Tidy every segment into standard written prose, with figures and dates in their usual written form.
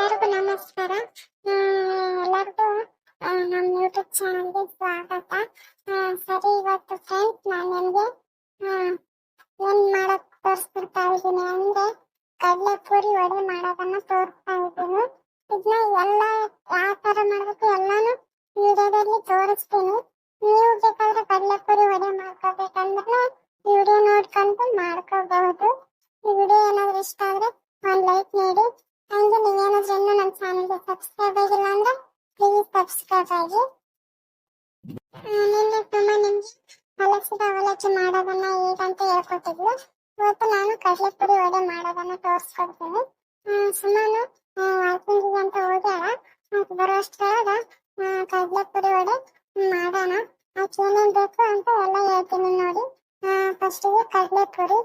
ಎಲ್ಲರಿಗೂ ನಮಸ್ಕಾರ. ಎಲ್ಲರಿಗೂ ನಮ್ಮ ಯೂಟ್ಯೂಬ್ ಚಾನಲ್ಗೆ ಸ್ವಾಗತ. ಸರಿ, ಇವತ್ತು ಫ್ರೆಂಡ್ಸ್ ನಾನು ನಿಮಗೆ ಏನ್ ಮಾಡಕ್ ತೋರಿಸ್ಬಿಡ್ತಾ ಇದ್ದೀನಿ ಅಂದ್ರೆ ಕಡಲೆಪುರಿ ವಡೆ ಮಾಡೋದನ್ನ ತೋರಿಸ್ತಾ ಇದ್ದೀನಿ. ಇದನ್ನ ಎಲ್ಲ ಯಾವ ತರ ಮಾಡಬೇಕು ಎಲ್ಲಾನು ವಿಡಿಯೋದಲ್ಲಿ ತೋರಿಸ್ತೀನಿ. ನೀವು ಬೇಕಾದ್ರೆ ಕಡಲೆಪುರಿ ವಡೆ ಮಾಡ್ಕೋಬೇಕಂದ್ರೆ ವಿಡಿಯೋ ನೋಡ್ಕೊಂಡು ಮಾಡ್ಕೋಬಹುದು. ಈ ವಿಡಿಯೋ ಏನಾದ್ರು ಇಷ್ಟ ಆದ್ರೆ ಒಂದು ಲೈಕ್ ನೀಡಿ. ಹಂಗೆ ನೀವೇನಾದ್ರೂ ಇನ್ನೂ ನಮ್ಮ ಚಾನಲ್ಗೆ ಸಬ್ಸ್ಕ್ರೈಬ್ ಆಗಿಲ್ಲ ಅಂದ್ರೆ ಪ್ಲೀಸ್ ಸಬ್ಸ್ಕ್ರೈಬ್ ಆಗಿ. ನಿನ್ನೆ ತುಂಬ ನಿಮ್ಗೆ ಹಲಸಿದ ಅವಲಕ್ಕಿ ಮಾಡೋದನ್ನ ಹೇಗಂತ ಹೇಳ್ಕೊಟ್ಟಿದ್ಲು. ಇವತ್ತು ನಾನು ಕಡಲೆಪುರಿ ವಡೆ ಮಾಡೋದನ್ನ ತೋರಿಸ್ಕೊಡ್ತೀನಿ. ಸುಮ್ಮನೆ ವಾಕಿಂಗಿಗೆ ಅಂತ ಹೋಗ್ಯಾರ, ಅದು ಬರೋಷ್ಟರಾಗ ಕಡಲೆಪುರಿ ವಡೆ ಮಾಡೋಣ. ಅದಕ್ಕೆ ಏನೇನು ಬೇಕು ಅಂತ ಎಲ್ಲ ಹೇಳ್ತೀನಿ ನೋಡಿ. ಫಸ್ಟಿಗೆ ಕಡಲೆಪುರಿ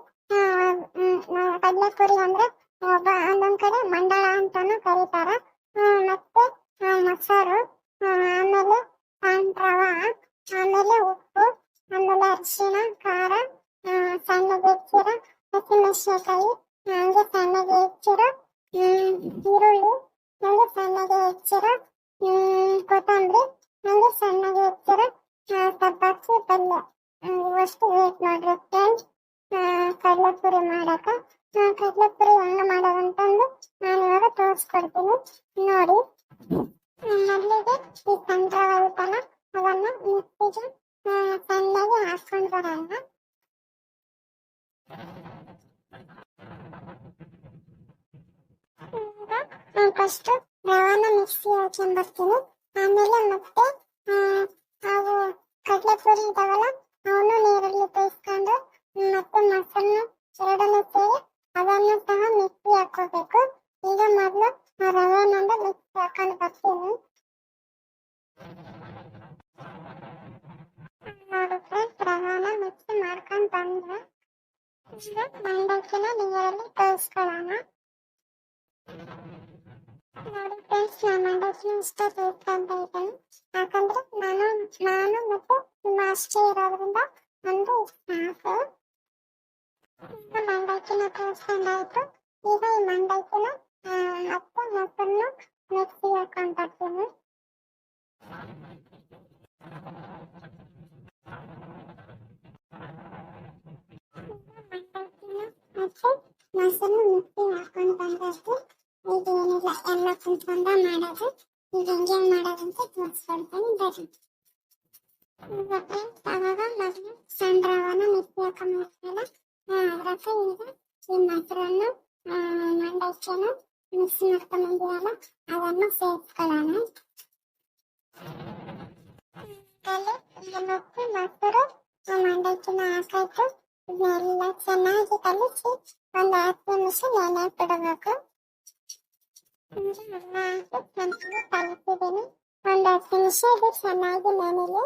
ಅಂದ್ರೆ ಒಂದೊಂದ್ ಕಡೆ ಮಂಡಳ ಅಂತಾನು ಕರೀತಾರ. ಮತ್ತೆ ಮೊಸರು, ಆಮೇಲೆ ರವಾ, ಆಮೇಲೆ ಉಪ್ಪು, ಆಮೇಲೆ ಅರಿಶಿಣ, ಖಾರ, ಸಣ್ಣಗೆ ಹೆಚ್ಚಿರೋ ಹಸಿಮೆಣಸಿನಕಾಯಿ, ಹಂಗೆ ಸಣ್ಣಗೆ ಹೆಚ್ಚಿರೋ ಈರುಳ್ಳಿ, ಹಂಗೆ ಸಣ್ಣಗೆ ಹೆಚ್ಚಿರೋ ಕೊತ್ತಂಬರಿ, ಹಂಗೆ ಸಣ್ಣಗೆ ಹೆಚ್ಚಿರೋ ಸಬ್ಬಕ್ಕಿ ಪಲ್ಯ. ಇವಷ್ಟು ಬೇಕು ನೋಡ್ರಿ ಫ್ರೆಂಡ್ಸ್ ಕಡಲೆಪುರಿ ಮಾಡಕ. ಕಡಲೆಪುರಿ ಹೆಂಗ ಮಾಡೋದಂತಂದು ನಾನು ಇವಾಗ ತೋರಿಸ್ಕೊಡ್ತೀನಿ ನೋಡಿ. ಮೊದಲಿಗೆ ಈ ಸಂಡ್ರವ ಐತಲ್ಲ ಅದನ್ನ ಮಿಕ್ಸಿಗೆ ಸಣ್ಣಗೆ ಹಾಕೊಂಡು ಬರೋಣ. ಫಸ್ಟ್ ರವಾನ ಮಿಕ್ಸಿ ಹಾಕೊಂಡ್ ಬರ್ತೀನಿ. ಆಮೇಲೆ ಮತ್ತೆ ಅವು ಕಡಲೆಪುರಿ ಇದಾವಲ್ಲ ಅವನು ನೀರಲ್ಲಿ ಬೇಯಿಸ್ಕೊಂಡು ಮತ್ತೆ ಮೊಸರನ್ನ ಎರಡನ್ನೂ ಸೇರಿ ಅದನ್ನು ಸಹ ಮಿಕ್ಸಿ ಹಾಕೋಬೇಕು. ಈಗ ಮೊದಲು ರವೆನಂದ ಮಿಕ್ಸಿ ಹಾಕೊಂಡು ಬರ್ತೀನಿ ನೋಡಿ ಫ್ರೆಂಡ್ಸ್. ರವೆನ ಮಿಕ್ಸಿ ಮಾಡ್ಕೊಂಡು ಬಂದ್ರೆ ಈಗ ಮಂಡಕ್ಕಿನ ನೀರಲ್ಲಿ ಬೇಯಿಸ್ಕೊಳ್ಳೋಣ ನೋಡಿ ಫ್ರೆಂಡ್ಸ್. ನಾನು ಮಂಡಕ್ಕಿನ ಇಷ್ಟ ಬೇಯಿಸ್ಕೊಂತ ಇದ್ದೇನೆ, ಯಾಕಂದ್ರೆ ನಾನು ಮತ್ತೆ ನಿಮ್ಮ ಅಷ್ಟೇ ಇರೋದ್ರಿಂದ ಒಂದು ಸಾಕು. ಮಂಡಕ್ಕಿನ ತೋರಿಸ್ಕೊಂಡಾಯ್ತು. ಈಗ ಈ ಮಂಡಕ್ಕಿನ ಮತ್ತೆ ಮೊಸರನ್ನ ಮಿಕ್ಸಿ ಹಾಕೊಂಡು ಬರ್ತೀನಿ. ಮಂಡಕ್ಕಿನ ಮತ್ತೆ ಮೊಸರನ್ನ ಮಿಕ್ಸಿ ಹಾಕೊಂಡು ಬಂದಷ್ಟು ಈಗ ಏನಿಲ್ಲ ಎಲ್ಲ ಕುಂತ್ಕೊಂಡ ಮಾಡೋದು. ಈಗ ಹೆಂಗೆ ಮಾಡೋದಂತ ತೋರಿಸ್ಕೊಡ್ತೀನಿ ಬರ್ರಿ. ಈಗ ಫ್ರೆಂಡ್ಸ್ ಅವಾಗ ಮೊದಲು ಸಣ್ಣ ರವಾನ ಮಿಕ್ಸಿ ಹಾಕೊಂಡ್ಮೇಲೆ ಅದಕ್ಕೆ ಈಗ ಈ ಮೊಸರನ್ನು ಮಂಡಕ್ಕಿನ ಮಿಕ್ಸಿ ಮಾಡ್ಕೊಂಡ್ಬಂದಿರಲ್ಲ ಅದನ್ನು ಸೇರಿಸ್ಕೊಳ್ಳೋಣ. ಮತ್ತೆ ಮೊಸರು ಮಂಡಕ್ಕಿನ ಹಾಕಾಯ್ತು. ಇದನ್ನೆಲ್ಲ ಚೆನ್ನಾಗಿ ಕಲಿಸಿ ಒಂದು 10 ನಿಮಿಷ ನೆನೆ ಬಿಡಬೇಕು. ಎಲ್ಲ ಹಾಕಿ ಚೆನ್ನಾಗಿ ಕಲಿಸಿದ್ದೀನಿ. ಒಂದು 10 ನಿಮಿಷ ಇದು ಚೆನ್ನಾಗಿ ನೆನೆಲಿ.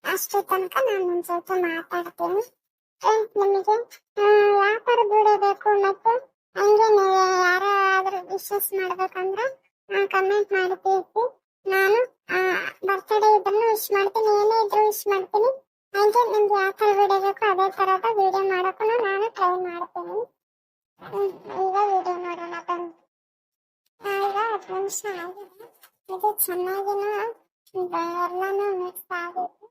ಅಷ್ಟು ತನಕ ನಾನು ಒಂದು ಸ್ವಲ್ಪ ಮಾತಾಡ್ತೀನಿ. ನಿಮಗೆ ಯಾವ ಥರ ವಿಡಿಯೋ ಬೇಕು ಮತ್ತು ಹಂಗೆ ನೀವು ಯಾರಾದ್ರೂ ವಿಶಸ್ ಮಾಡ್ಬೇಕಂದ್ರೆ ಕಮೆಂಟ್ ಮಾಡಿ ತಿಳಿಸಿ. ನಾನು ಬರ್ತ್ಡೇ ಇದ್ರೂ ವಿಶ್ ಮಾಡ್ತೀನಿ, ಏನೇ ಇದ್ರೂ ವಿಶ್ ಮಾಡ್ತೀನಿ. ಹಂಗೆ ನಿಮ್ಗೆ ಯಾವ ಥರ ವಿಡಿಯೋ ಬೇಕು ಅದೇ ಥರದ ವಿಡಿಯೋ ಮಾಡೋಕ್ಕೂ ನಾನು ಟ್ರೈ ಮಾಡ್ತೀನಿ. ಈಗ ವಿಡಿಯೋ ನೋಡೋಣ ಬಂದು. ಈಗ 10 ನಿಮಿಷ ಆಗಿದೆ. ಇದು ಚೆನ್ನಾಗಿನ ಎಲ್ಲನೂ ಮಿಕ್ಸ್ ಆಗಿತ್ತು.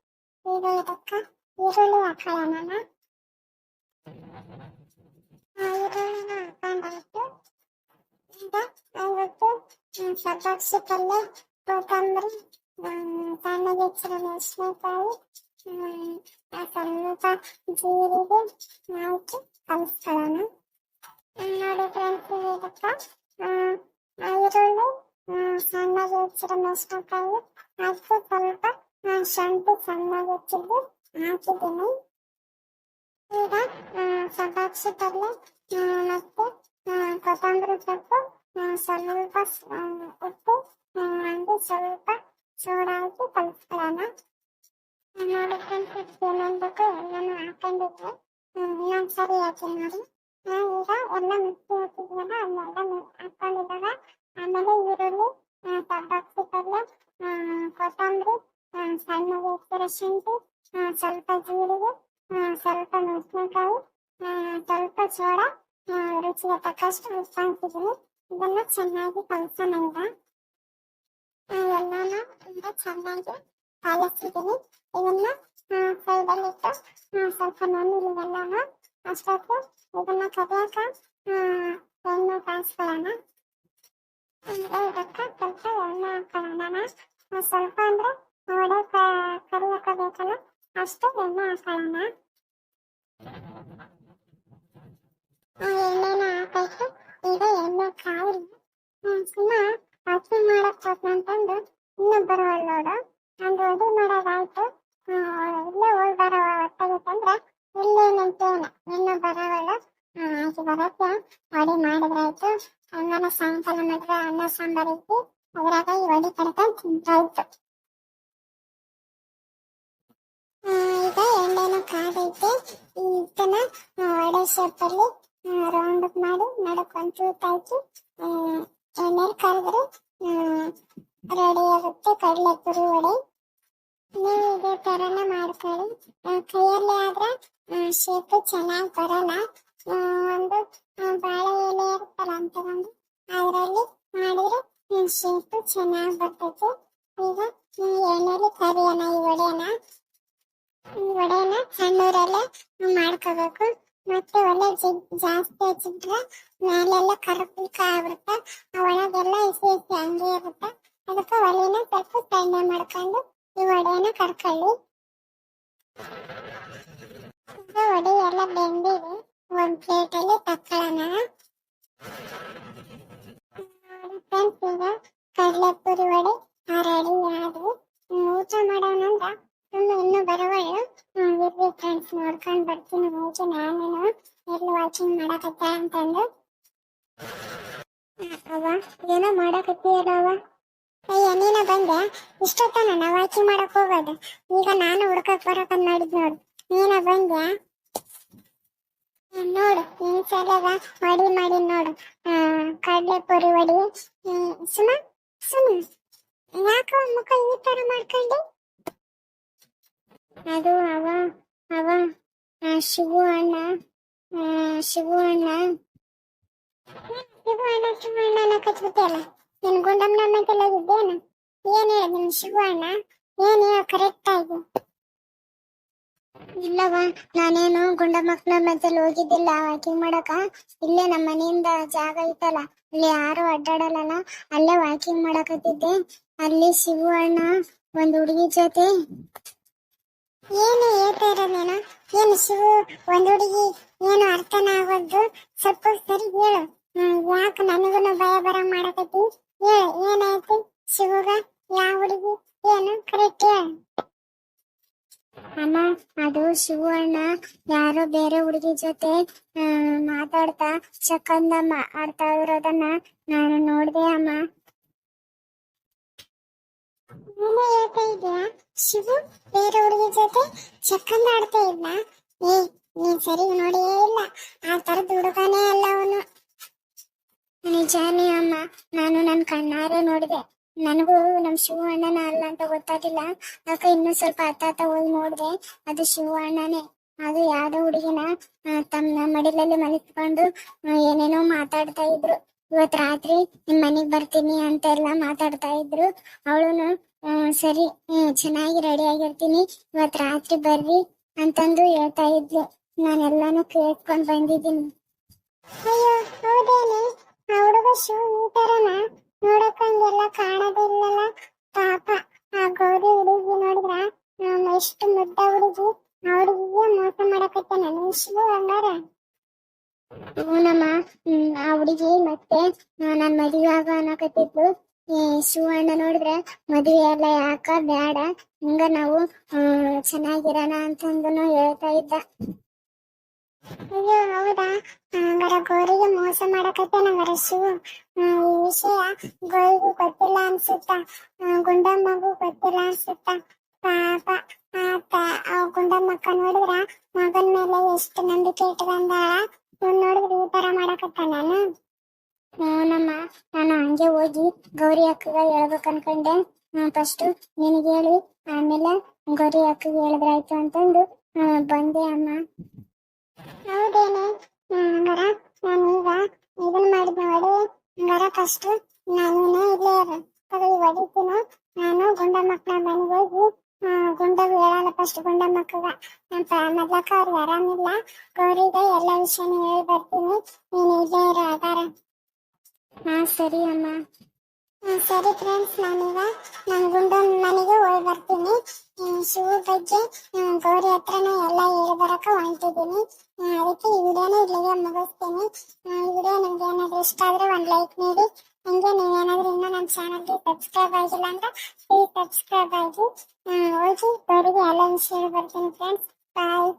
ಈಗ ಇದಕ್ಕೆ ಈರುಳ್ಳಿ ಹಾಕೊಳ್ಳೋಣ. ಈರುಳ್ಳಿನ ಹಾಕೊಂಡಾಯ್ತು. ಈಗ ಇವತ್ತು ಸಬ್ಬಕ್ಕಿ ಪಲ್ಯ, ಕೊತ್ತಂಬರಿ, ಸಣ್ಣಗೆ ಹೆಚ್ಚಿರೋ ಮೆಣಸಿನಕಾಯಿ, ಸ್ವಲ್ಪ ಜೀರಿಗೆ ಹಾಕಿ ಕಲಿಸ್ಕೊಳ್ಳೋಣ ನೋಡಿ ಫ್ರೆಂಡ್ಸ್. ಇದಕ್ಕೆ ಈರುಳ್ಳಿ, ಸಣ್ಣಗೆ ಹೆಚ್ಚಿರೋ ಮೆಣಸಿನಕಾಯಿ ಮತ್ತು ಸ್ವಲ್ಪ ಶುಂಠಿ ಸಣ್ಣಗೆ ಹೆಚ್ಚಿದ್ದು ಹಾಕಿದ್ದೀನಿ. ಈಗ ಸಬ್ಬಕ್ಕಿ ಪಲ್ಯ ಮತ್ತೆ ಕೊತ್ತಂಬರಿ ಸೊಪ್ಪು, ಸ್ವಲ್ಪ ಉಪ್ಪು, ಹಂಗೆ ಸ್ವಲ್ಪ ಸೋಡಾ ಹಾಕಿ ಕಲಿಸ್ಕೊಳ್ಳೋಣ ನೋಡಿ ಫ್ರೆಂಡ್ಸ್. ಏನೇನು ಬೇಕು ಎಲ್ಲನೂ ಹಾಕೊಂಡಿದ್ದೆ. ಇನ್ನೊಂದ್ಸರಿ ಹಾಕಿ ನೋಡಿ. ಈಗ ಎಲ್ಲ ಮಿಕ್ಸಿ ಹಾಕಿದ್ವಲ್ಲ ಅದನ್ನೆಲ್ಲ ಹಾಕೊಂಡಿದ್ದಾಗ ಆಮೇಲೆ ಈರುಳ್ಳಿ, ಸಬ್ಬಕ್ಕಿ ಪಲ್ಯ, ಕೊತ್ತಂಬರಿ, ಸಣ್ಣಗೆ ಹೆಚ್ಚಿರೋ ಶುಂಠಿ, ಸ್ವಲ್ಪ ಜೀರಿಗೆ, ಸ್ವಲ್ಪ ಮೆಣಸಿನಕಾಯಿ, ಸ್ವಲ್ಪ ಸೋಡಾ, ರುಚಿಗೆ ತಕ್ಕಷ್ಟು ಉಪ್ಪು ಹಾಕಿದ್ದೀನಿ. ಇದನ್ನ ಚೆನ್ನಾಗಿ ಕಲ್ಸೋಣಂತ. ಎಲ್ಲಾನು ಈಗ ಚೆನ್ನಾಗಿ ಪಾಲಿಸ್ತಿದ್ದೀನಿ. ಇದನ್ನ ಸೈಡಲ್ಲಿ ಇಟ್ಟು ಸ್ವಲ್ಪ ನೆನೆಯಲ್ಲೆಲ್ಲಾನು ಅಷ್ಟೊತ್ತು ಇದನ್ನ ಕದಿಯಾಕ ಎಣ್ಣೆ ಕಾಯಿಸ್ಕೊಳ್ಳೋಣ. ಇದಕ್ಕೆ ಸ್ವಲ್ಪ ಎಣ್ಣೆ ಹಾಕೊಳ್ಳೋಣ. ಸ್ವಲ್ಪ ಅಂದ್ರೆ ವಡೆ ಕರಿಯಾಕ ಬೇಕಲ್ಲ ಅಷ್ಟು ಎಣ್ಣೆ ಹಾಕೊಳ್ಳೋಣ. ಎಣ್ಣೆನ ಹಾಕೈತು. ಈಗ ಎಣ್ಣೆ ಕಾಯಿಲಿ ಸುಮ್ಮ ಅಕ್ಕಿ ಮಾಡಕ್ ಹೋಗ್ನಂತಂದು ಇನ್ನೂ ಬರುವಲ್ಲ ನೋಡು. ಒಂದು ವಡಿ ಮಾಡೋದಾಯ್ತು. ಇಲ್ಲೇ ಹೋಗಿ ಬರೋ ಹೊಟ್ಟೆಗಿತ್ತಂದ್ರೆ ಇಲ್ಲೇ ನಿಂತೇನೆ ಇನ್ನೂ ಬರೋವಲ್ಲ. ಆಕೆ ಬರಕ್ಕೆ ವಡಿ ಮಾಡಿದ್ರಾಯ್ತು. ಹಂಗನ ಸಾಯಂಕಾಲ ಮಾಡಿದ್ರೆ ಅನ್ನ ಸಾಂಬಾರ್ ಇತ್ತು, ಅದ್ರಾಗ ಈ ವಡಿ ಕಡ್ಕೊಂಡು ತಿಂತಾಯ್ತು. ಈಗ ಎಣ್ಣೆನ ಕಾದೈತೆ. ಇದನ್ನ ವಡೆ ಶೇಪಲ್ಲಿ ರೌಂಡ್ ಮಾಡಿ ನಡಕ್ ಒಂದು ಚೂಟ್ ಹಾಕಿ ಎಣ್ಣೆಲಿ ಕರೆದ್ರೆ ರೆಡಿ ಆಗುತ್ತೆ ಕಡಲೆಪುರಿ ವಡೆ. ನೀವು ಇದೇ ಥರನೇ ಮಾಡ್ಕೊಳ್ಳಿ. ಕೈಯಲ್ಲಿ ಆದ್ರೆ ಶೇಪು ಚೆನ್ನಾಗಿ ಬರಲ್ಲ. ಒಂದು ಬಾಳೆ ಎಲೆ ಇರುತ್ತಲ್ಲ ಅಂತಂದು ಅದರಲ್ಲಿ ಮಾಡಿದ್ರೆ ಶೇಪು ಚೆನ್ನಾಗಿ ಬರ್ತೈತೆ. ಈಗ ಎಣ್ಣೆಲಿ ಕರಿಯೋಣ ಈ ವಡೆನ ಸಣ್ಣೂರಲ್ಲೇ ಮಾಡ್ಕೋಬೇಕು. ಮತ್ತೆ ಒಳ್ಳೆ ಜಾಸ್ತಿ ಹಚ್ಚಿದ್ರೆ ಮೇಲೆಲ್ಲ ಕರ್ಪುಲ್ಕ ಆಗ್ಬಿಡುತ್ತೆ. ಒಳಗೆಲ್ಲ ಹಸಿ ಹಸಿ ಹಂಗೆ ಇರುತ್ತೆ. ಅದಕ್ಕೆ ಒಲೆನ ಸ್ವಲ್ಪ ಸಣ್ಣ ಮಾಡ್ಕೊಂಡು ಈ ವಡೆನ ಕರ್ಕೊಳ್ಳಿ. ವಡೆ ಎಲ್ಲ ಬೆಂದಿದೆ. ಒಂದು ಪ್ಲೇಟಲ್ಲಿ ತಕ್ಕೊಳ್ಳೋಣ. ಫ್ರೆಂಡ್ಸ್, ಈಗ ಕಡಲೆಪುರಿ ವಡೆ ರೆಡಿ ಆದ್ವು. ಊಟ ಮಾಡೋಣಂದ್ರ ಇನ್ನೂ ಬರೋವಳು ಇರ್ರಿ ಫ್ರೆಂಡ್ಸ್, ನೋಡ್ಕೊಂಡು ಬರ್ತೀನಿ ಮುಂಚೆ ನಾನು ಎಲ್ಲಿ ವಾಕಿಂಗ್ ಮಾಡಕತ್ತ ಅಂತಂದು. ಅವ ಏನೋ ಮಾಡಕತ್ತೀಯಲ್ಲ ಅವ. ಅಯ್ಯ ನೀನ ಬಂದೆ. ಇಷ್ಟೊತ್ತ ನಾ ವಾಕಿಂಗ್ ಮಾಡಕ್ ಹೋಗೋದು. ಈಗ ನಾನು ಹುಡ್ಕಕ್ ಬರಕಂದ್ ಮಾಡಿದ್ ನೋಡು. ನೀನ ಬಂದ್ಯಾ ನೋಡು. ನಿನ್ ಸಲಗ ವಡಿ ಮಾಡಿ ನೋಡು, ಕಡಲೆಪುರಿ ವಡಿ. ಸುಮ ಯಾಕ ಮುಖ ಈ ತರ ಮಾಡ್ಕೊಂಡೆ? ಅದು ಅವ ಅವ ಶಿವು ಅಣ್ಣ ಶಿವು ಅಣ್ಣ ಕಚ್ಬಿಟ್ಟಲ್ಲ. ನಿನ್ ಗುಂಡಮ್ಮನ ಮತ್ತೆಲ್ಲ ಇದ್ದೇನು? ಏನ್ ಹೇಳ ನಿನ್ ಶಿವು ಅಣ್ಣ, ಏನ್ ಹೇಳ ಕರೆಕ್ಟ್ ಆಗಿ? ಇಲ್ಲವ, ನಾನೇನು ಗುಂಡ ಮಕ್ಕಳ ಮಧ್ಯದಲ್ಲಿ ಹೋಗಿದ್ದಿಲ್ಲ ವಾಕಿಂಗ್ ಮಾಡಕ. ಇಲ್ಲೇ ನಮ್ಮ ಮನೆಯಿಂದ ಜಾಗ ಐತಲ್ಲ, ಅಲ್ಲಿ ಯಾರು ಅಡ್ಡಾಡಲ್ಲ, ಅಲ್ಲೇ ವಾಕಿಂಗ್ ಮಾಡಕತ್ತಿದ್ದೆ. ಅಲ್ಲಿ ಶಿವು ಅಣ್ಣ ಒಂದ್ ಹುಡುಗಿ ಜೊತೆ. ಏನು ಹೇಳ್ತಾ ಇರೋದೇನು? ಏನು ಶಿವು ಒಂದ್ ಹುಡುಗಿ? ಏನು ಅರ್ಥನ ಆಗೋದು? ಸ್ವಲ್ಪ ಸರಿ ಹೇಳು. ಯಾಕೆ ನನಗೂ ಭಯ ಬರ ಮಾಡಕತ್ತಿ? ಹೇಳು, ಏನಾಯ್ತು ಶಿವುಗ? ಯಾವ ಹುಡುಗಿ? ಏನು ಕರೆಕ್ಟ್ ಹೇಳು. ಅಮ್ಮ, ಅದು ಶಿವು ಅಣ್ಣ ಯಾರೋ ಬೇರೆ ಹುಡುಗಿ ಜೊತೆ ಮಾತಾಡ್ತಾ ಚಕ್ಕಂದಮ್ಮ ಆಡ್ತಾ ಇರೋದನ್ನ ನಾನು ನೋಡ್ದೆ ಅಮ್ಮ. ನೀನೇ ಹೇಳ್ತಾ ಇದ್ಯಾ? ಶಿವು ಬೇರೆ ಹುಡುಗಿ ಜೊತೆ ಚಕ್ಕಂದ ಆಡ್ತಾ ಇದ್ನ? ನೀನ್ ಸರಿ ನೋಡಿಯೇ ಇಲ್ಲ. ಆ ತರದ ಹುಡುಗನೇ ಅಲ್ಲ ಅವನು. ನಿಜಾನೇ ಅಮ್ಮ, ನಾನು ನನ್ನ ಕಣ್ಣಾರೆ ನೋಡಿದೆ. ನನಗೂ ನಮ್ ಶಿವು ಅಣ್ಣನ ಅಲ್ಲ ಅಂತ ಗೊತ್ತಾಗಿಲ್ಲ. ಅದಕ್ಕೆ ಇನ್ನೂ ಸ್ವಲ್ಪ ಹತ್ತ ಹೋಗಿ ನೋಡ್ದೆ, ಅದು ಶಿವು ಅಣ್ಣನೇ. ಅದು ಯಾವ್ದೋ ಹುಡುಗಿನ ತಮ್ಮ ಮಡಿಲಲ್ಲಿ ಮಲಿಸ್ಕೊಂಡು ಏನೇನೋ ಮಾತಾಡ್ತಾ ಇದ್ರು. ಇವತ್ ರಾತ್ರಿ ನಿಮ್ ಮನೆಗ್ ಬರ್ತೀನಿ ಅಂತೆಲ್ಲ ಮಾತಾಡ್ತಾ ಇದ್ರು. ಅವಳುನು ಸರಿ ಚೆನ್ನಾಗಿ ರೆಡಿ ಆಗಿರ್ತೀನಿ, ಇವತ್ ರಾತ್ರಿ ಬರ್ರಿ ಅಂತಂದು ಹೇಳ್ತಾ ಇದ್ಲು. ನಾನೆಲ್ಲಾನು ಕೇಳ್ಕೊಂಡ್ ಬಂದಿದ್ದೀನಿ. ಅಯ್ಯೋ ಹೌದೇನೆ? ಆ ಹುಡುಗ ಶಿವ ಈ ತರನ ನೋಡಕ್ಕಂಗೆಲ್ಲ ಕಾಣೋದಿಲ್ಲಲ್ಲ ಪಾಪ. ಆ ಗೌರಿ ಹುಡುಗಿ ನೋಡಿದ್ರ ಎಷ್ಟು ಮುದ್ದ ಹುಡುಗಿ. ಆ ಹುಡುಗಿಗೆ ಮೋಸ ಮಾಡಕತ್ತೆ ನಾನು ಶಿವ ಹಂಗಾರ. ಹೂನಮ್ಮ, ಆ ಹುಡುಗಿ ಮತ್ತೆ ನಾನ್ ಮದುವೆ ಆಗ ಅನ್ನಕತ್ತಿದ್ಲು. ಶಿವ ಅಣ್ಣ ನೋಡಿದ್ರೆ ಮದುವೆ ಎಲ್ಲ ಯಾಕ ಬೇಡ, ಹಿಂಗ ನಾವು ಚೆನ್ನಾಗಿರೋಣ ಅಂತಂದು ಹೇಳ್ತಾ ಇದ್ದ. ಅಯ್ಯೋ ಹೌದಾ? ಹಂಗಾರ ಗೌರಿಗೆ ಮೋಸ ಮಾಡಕತ್ತೆ ನಂಗಾರ ಶಿವು. ಈ ವಿಷಯ ಗೌರಿಗೂ ಗೊತ್ತಿಲ್ಲ ಅನ್ಸುತ್ತ, ಗುಂಡಮ್ಮಗೂ ಗೊತ್ತಿಲ್ಲ ಅನ್ಸುತ್ತ. ಪಾಪ ಗುಂಡಮ್ಮಕ್ಕ ನೋಡಿದ್ರ ಮಗನ ಮೇಲೆ ಎಷ್ಟು ನಂಬಿಕೆ ಇಟ್ಕೊಂಡಾಳ. ನೋಡಿದ್ರೆ ಈ ತರ ಮಾಡಕತ್ತ ನಾನು. ಹೂನಮ್ಮ, ನಾನು ಹಂಗೆ ಹೋಗಿ ಗೌರಿ ಅಕ್ಕಗ ಹೇಳ್ಬೇಕು ಅನ್ಕೊಂಡೆ. ಫಸ್ಟ್ ನಿನಗೆ ಹೇಳಿ ಆಮೇಲೆ ಗೌರಿ ಅಕ್ಕಗೆ ಹೇಳಿದ್ರಾಯ್ತು ಅಂತಂದು ಬಂದೆ ಅಮ್ಮ. ಹೌದೇನೆ? ಹಂಗಾರ ನಾನೀಗ ಇದನ್ ಮಾಡಿದ್ ನೋಡಿ, ಹಂಗಾರ ಫಸ್ಟ್ ನಾನು ಇಲ್ಲೇ ಇರು ಕೈ ಹೊಡಿತೀನೋ ನಾನು ಗುಂಡ ಮಕ್ಕಳ ಮನೆಗೆ ಹೋಗಿ ಗುಂಡಗ ಹೇಳಲ್ಲ ಫಸ್ಟ್ ಗುಂಡ ಮಕ್ಕಳ ಮೊದ್ಲಕ್ಕ ಅವ್ರಿಗೆ ಆರಾಮಿಲ್ಲ ಗೌರಿಗೆ ಎಲ್ಲ ವಿಷಯನೂ ಹೇಳಿ ಬರ್ತೀನಿ ನೀನು ಇಲ್ಲೇ ಇರೋ ಆಗಾರ. ಹಾ ಸರಿ ಅಮ್ಮ. ಸರಿ ಫ್ರೆಂಡ್ಸ್ ನಾನೀಗ ನನ್ನ ಗುಂಡನ ಮನೆಗೆ ಹೋಗಿ ಬರ್ತೀನಿ. ಶಿವು ಬಗ್ಗೆ ಗೌರಿ ಹತ್ರನೇ ಎಲ್ಲ ಹೇಳಿ ಬರಕ ಹೊಂಟಿದ್ದೀನಿ. ಅದಕ್ಕೆ ಈ ವಿಡಿಯೋನ ಇಲ್ಲಿಗೆ ಮುಗಿಸ್ತೀನಿ. ಈ ವಿಡಿಯೋ ನಿಮ್ಗೆ ಏನಾದರೂ ಇಷ್ಟ ಆದರೆ ಒಂದು ಲೈಕ್ ನೀಡಿ. ಹಂಗೆ ನೀವೇನಾದರೂ ಇನ್ನೂ ನಮ್ಮ ಚಾನಲ್ಗೆ ಸಬ್ಸ್ಕ್ರೈಬ್ ಆಗಿಲ್ಲ ಅಂದ್ರೆ ಪ್ಲೀಸ್ ಸಬ್ಸ್ಕ್ರೈಬ್ ಆಗಿ. ಹೋಗಿ ಗೌರಿಗೆ ಎಲ್ಲ ವಿಷಯ ಬರ್ತೀನಿ ಫ್ರೆಂಡ್ಸ್. ಬಾಯ್.